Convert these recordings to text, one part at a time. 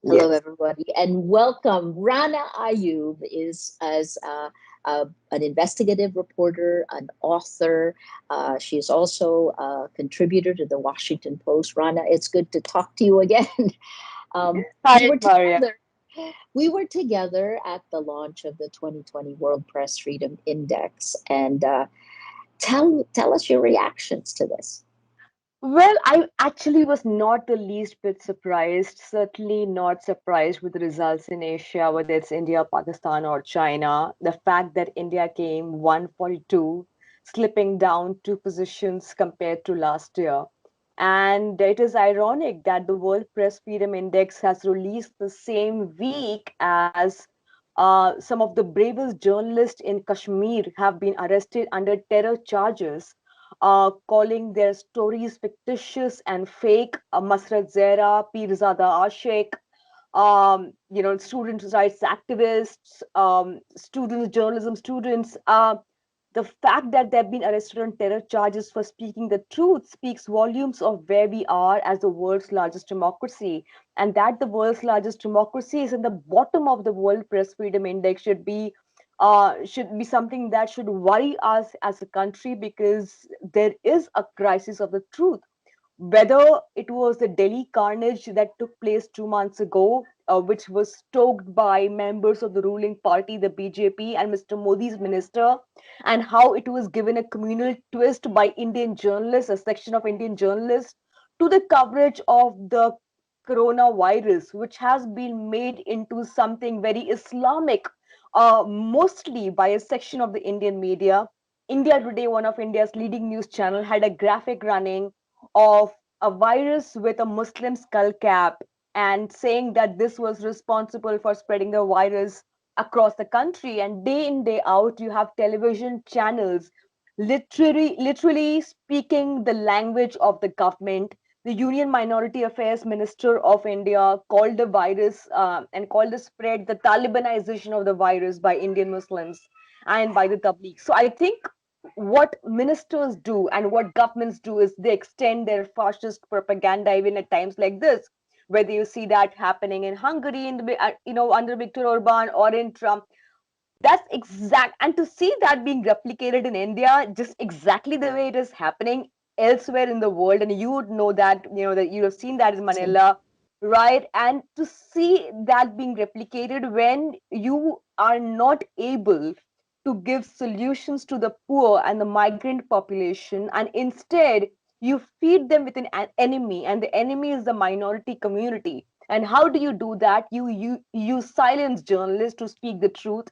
Hello, Yes. everybody, and welcome. Rana Ayyub is as an investigative reporter, an author. She is also a contributor to the Washington Post. Rana, it's good to talk to you again. We Hi, were Maria. together. We were together at the launch of the 2020 World Press Freedom Index, and tell us your reactions to this. Well, I actually was not the least bit surprised, certainly not surprised with the results in Asia, whether it's India, Pakistan, or China. The fact that India came 142, slipping down 2 positions compared to last year. And it is ironic that the World Press Freedom Index has released the same week as some of the bravest journalists in Kashmir have been arrested under terror charges, calling their stories fictitious and fake. Masrat Zera, Pirzada Ashik, student rights activists, students, journalism students. The fact that they've been arrested on terror charges for speaking the truth speaks volumes of where we are as the world's largest democracy. And that the world's largest democracy is in the bottom of the World Press Freedom Index should be something that should worry us as a country, because there is a crisis of the truth. Whether it was the Delhi carnage that took place 2 months ago, which was stoked by members of the ruling party, the BJP, and Mr. Modi's minister, and how it was given a communal twist by Indian journalists, a section of Indian journalists, to the coverage of the coronavirus, which has been made into something very Islamic, mostly by a section of the Indian media. India Today, one of India's leading news channel, had a graphic running of a virus with a Muslim skull cap, and saying that this was responsible for spreading the virus across the country. And day in, day out, you have television channels literally speaking the language of the government. The Union Minority Affairs Minister of India called the virus and called the spread the Talibanization of the virus by Indian Muslims and by the Tabligh. So I think what ministers do and what governments do is they extend their fascist propaganda even at times like this. Whether you see that happening in Hungary, in the under Viktor Orban, or in Trump, that's exact. And to see that being replicated in India, just exactly the way it is happening elsewhere in the world, and you would know that, that you have seen that in Manila, right? And to see that being replicated when you are not able to give solutions to the poor and the migrant population, and instead you feed them with an enemy, and the enemy is the minority community. And how do you do that? You silence journalists to speak the truth.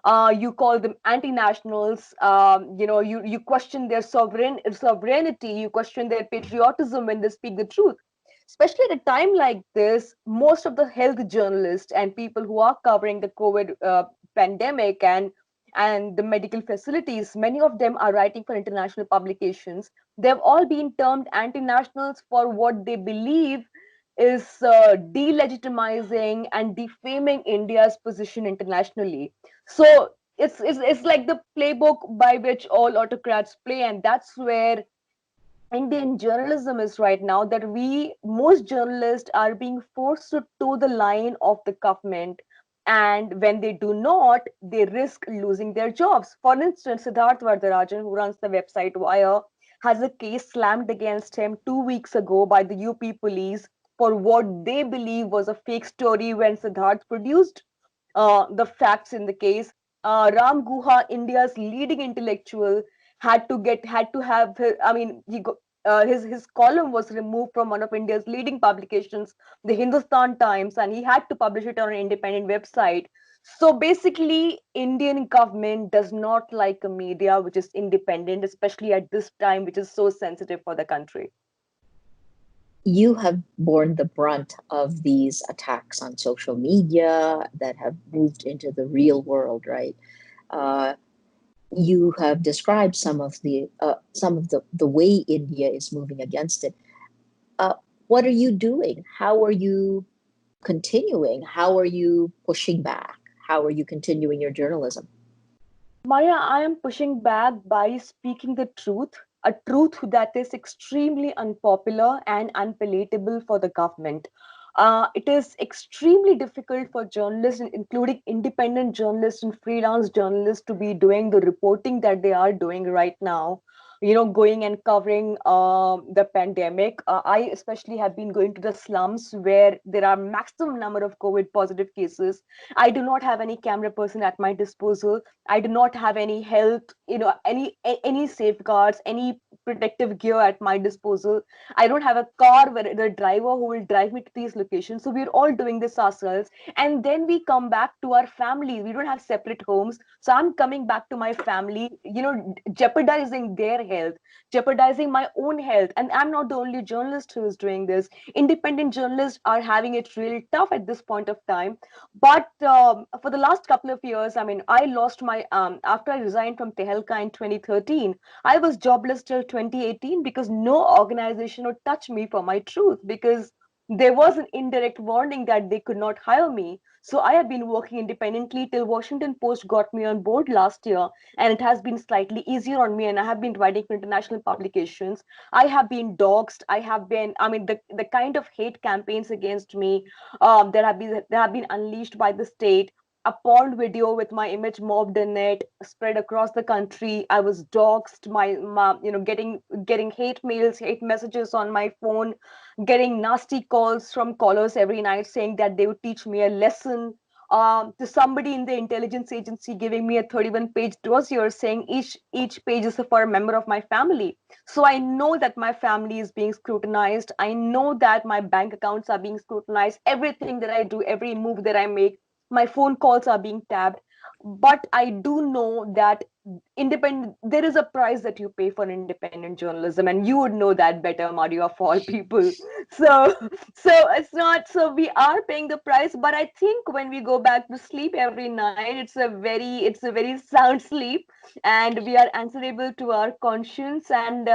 You call them anti-nationals. You question their sovereignty. You question their patriotism when they speak the truth. Especially at a time like this, most of the health journalists and people who are covering the COVID pandemic and the medical facilities, many of them are writing for international publications. They've all been termed anti-nationals for what they believe is delegitimizing and defaming India's position internationally. So it's like the playbook by which all autocrats play, and that's where Indian journalism is right now. That most journalists are being forced to toe the line of the government, and when they do not, they risk losing their jobs. For instance, Siddharth Vardarajan, who runs the website Wire, has a case slammed against him 2 weeks ago by the UP police for what they believe was a fake story when Siddharth produced the facts in the case. Ram Guha, India's leading intellectual, had to have his, I mean he go, his column was removed from one of India's leading publications, the Hindustan Times, and he had to publish it on an independent website. So basically, Indian government does not like a media which is independent, especially at this time, which is so sensitive for the country. You have borne the brunt of these attacks on social media that have moved into the real world, right? Uh, you have described some of the way India is moving against it. Uh, what are you doing? How are you continuing? How are you pushing back? How are you continuing your journalism? Maya, I am pushing back by speaking the truth, a truth that is extremely unpopular and unpalatable for the government. It is extremely difficult for journalists, including independent journalists and freelance journalists, to be doing the reporting that they are doing right now. Going and covering the pandemic. I especially have been going to the slums where there are maximum number of COVID positive cases. I do not have any camera person at my disposal. I do not have any health, any safeguards, any protective gear at my disposal. I don't have a car where the driver who will drive me to these locations. So we're all doing this ourselves. And then we come back to our families. We don't have separate homes. So I'm coming back to my family, jeopardizing their health, jeopardizing my own health. And I'm not the only journalist who is doing this. Independent journalists are having it really tough at this point of time. But for the last couple of years, I mean, I lost my, after I resigned from Tehelka in 2013, I was jobless till 2018 because no organization would touch me for my truth, because there was an indirect warning that they could not hire me. So I have been working independently till Washington Post got me on board last year, and it has been slightly easier on me. And I have been writing for international publications. I have been doxxed. I mean, the kind of hate campaigns against me that have been unleashed by the state. A porn video with my image mobbed in it spread across the country. I was doxxed. Getting hate mails, hate messages on my phone, getting nasty calls from callers every night saying that they would teach me a lesson. To somebody in the intelligence agency giving me a 31-page dossier saying each page is for a member of my family. So I know that my family is being scrutinized. I know that my bank accounts are being scrutinized. Everything that I do, every move that I make, my phone calls are being tabbed. But I do know that independent there is a price that you pay for independent journalism, and you would know that better, Mario, of all people. So it's not, so we are paying the price, but I think when we go back to sleep every night, it's a very sound sleep, and we are answerable to our conscience. And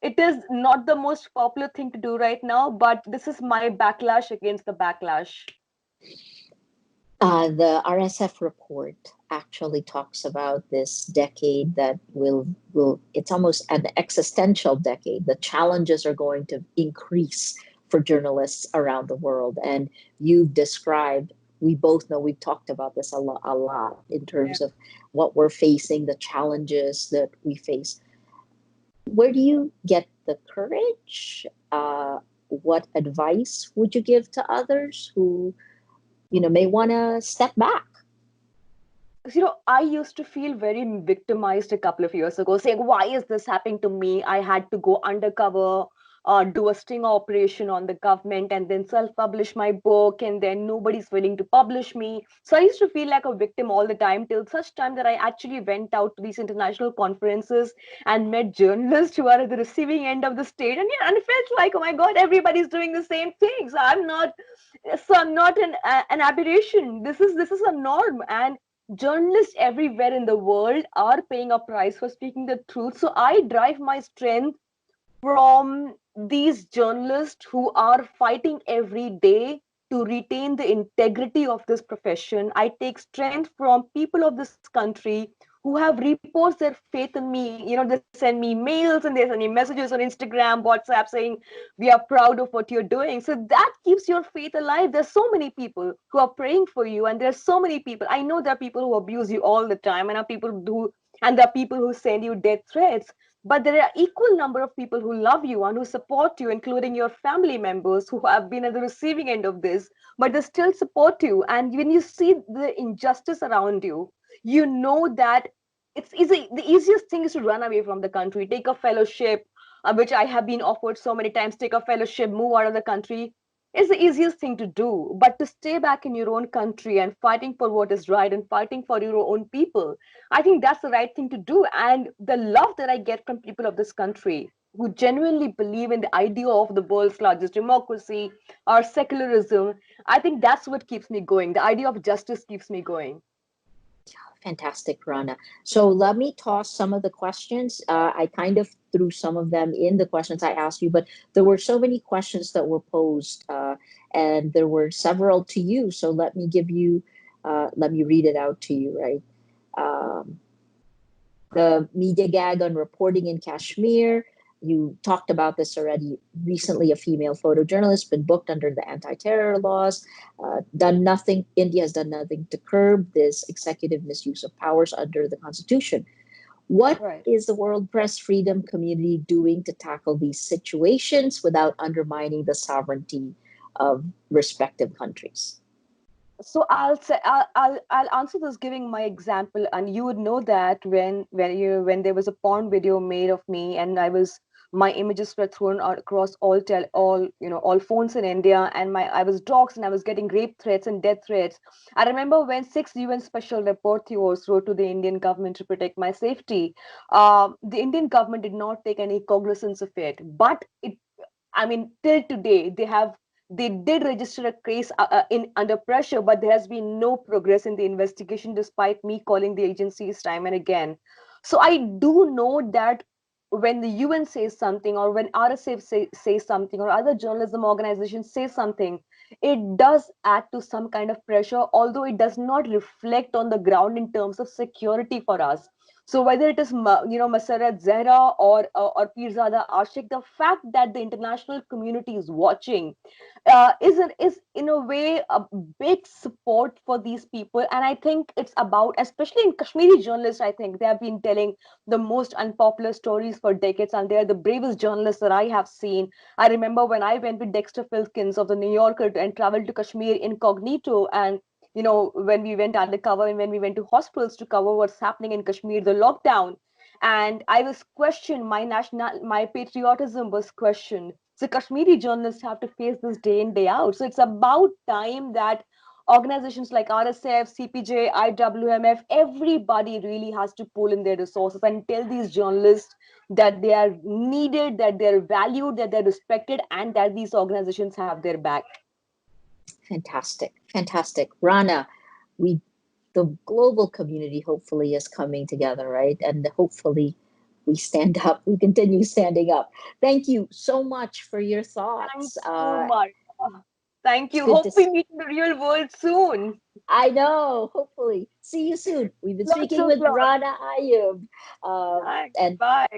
it is not the most popular thing to do right now, but this is my backlash against the backlash. The RSF report actually talks about this decade that will it's almost an existential decade. The challenges are going to increase for journalists around the world. And you've described, we both know, we've talked about this a lot in terms of what we're facing, the challenges that we face. Where do you get the courage? What advice would you give to others who may want to step back? I used to feel very victimized a couple of years ago, saying, why is this happening to me? I had to go undercover, do a sting operation on the government, and then self-publish my book, and then nobody's willing to publish me. So I used to feel like a victim all the time, till such time that I actually went out to these international conferences and met journalists who are at the receiving end of the state, and it felt like, oh my God, everybody's doing the same thing. So I'm not an aberration. This is a norm, and journalists everywhere in the world are paying a price for speaking the truth. So I derive my strength from these journalists who are fighting every day to retain the integrity of this profession. I take strength from people of this country who have reposed their faith in me. They send me mails and they send me messages on Instagram, WhatsApp saying, we are proud of what you're doing. So that keeps your faith alive. There's so many people who are praying for you, and there's so many people. I know there are people who abuse you all the time, and there are people who send you death threats, but there are equal number of people who love you and who support you, including your family members who have been at the receiving end of this, but they still support you. And when you see the injustice around you, you know that it's easy. The easiest thing is to run away from the country, take a fellowship, which I have been offered so many times, take a fellowship, move out of the country. Is the easiest thing to do. But to stay back in your own country and fighting for what is right and fighting for your own people, I think that's the right thing to do. And the love that I get from people of this country who genuinely believe in the idea of the world's largest democracy or secularism, I think that's what keeps me going. The idea of justice keeps me going. Fantastic, Rana. So let me toss some of the questions. I kind of threw some of them in the questions I asked you, but there were so many questions that were posed, and there were several to you. So let me read it out to you, right? Um, the media gag on reporting in Kashmir, you talked about this already. Recently, a female photojournalist been booked under the anti-terror laws. Done nothing. India has done nothing to curb this executive misuse of powers under the constitution. What Right. is the World Press Freedom Community doing to tackle these situations without undermining the sovereignty of respective countries? So I'll answer this giving my example, and you would know that when there was a porn video made of me, and my images were thrown out across all phones in India, and my I was doxxed and I was getting rape threats and death threats. I remember when 6 UN special rapporteurs wrote to the Indian government to protect my safety. The Indian government did not take any cognizance of it, but it I mean, till today, they did register a case in under pressure, but there has been no progress in the investigation, despite me calling the agencies time and again. So I do know that when the UN says something, or when RSF says something, or other journalism organizations say something, it does add to some kind of pressure, although it does not reflect on the ground in terms of security for us. So whether it is Masarat Zehra or Pirzada Ashik, the fact that the international community is watching is in a way a big support for these people. And I think it's about, especially in Kashmiri journalists, I think they have been telling the most unpopular stories for decades, and they are the bravest journalists that I have seen. I remember when I went with Dexter Filkins of the New Yorker and traveled to Kashmir incognito, and when we went undercover and when we went to hospitals to cover what's happening in Kashmir, the lockdown, and I was questioned, my patriotism was questioned. So Kashmiri journalists have to face this day in, day out. So it's about time that organizations like RSF, CPJ, IWMF, everybody really has to pull in their resources and tell these journalists that they are needed, that they're valued, that they're respected, and that these organizations have their back. Fantastic, fantastic. Rana, we the global community hopefully is coming together, right? And hopefully we stand up, we continue standing up. Thank you so much for your Thank thoughts. you so much. Thank It's you. good to, Hope we meet in the real world soon. I know, hopefully. See you soon. We've been Lots speaking of with love. Rana Ayyub. Thanks. And Bye.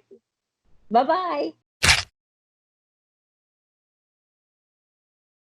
bye bye.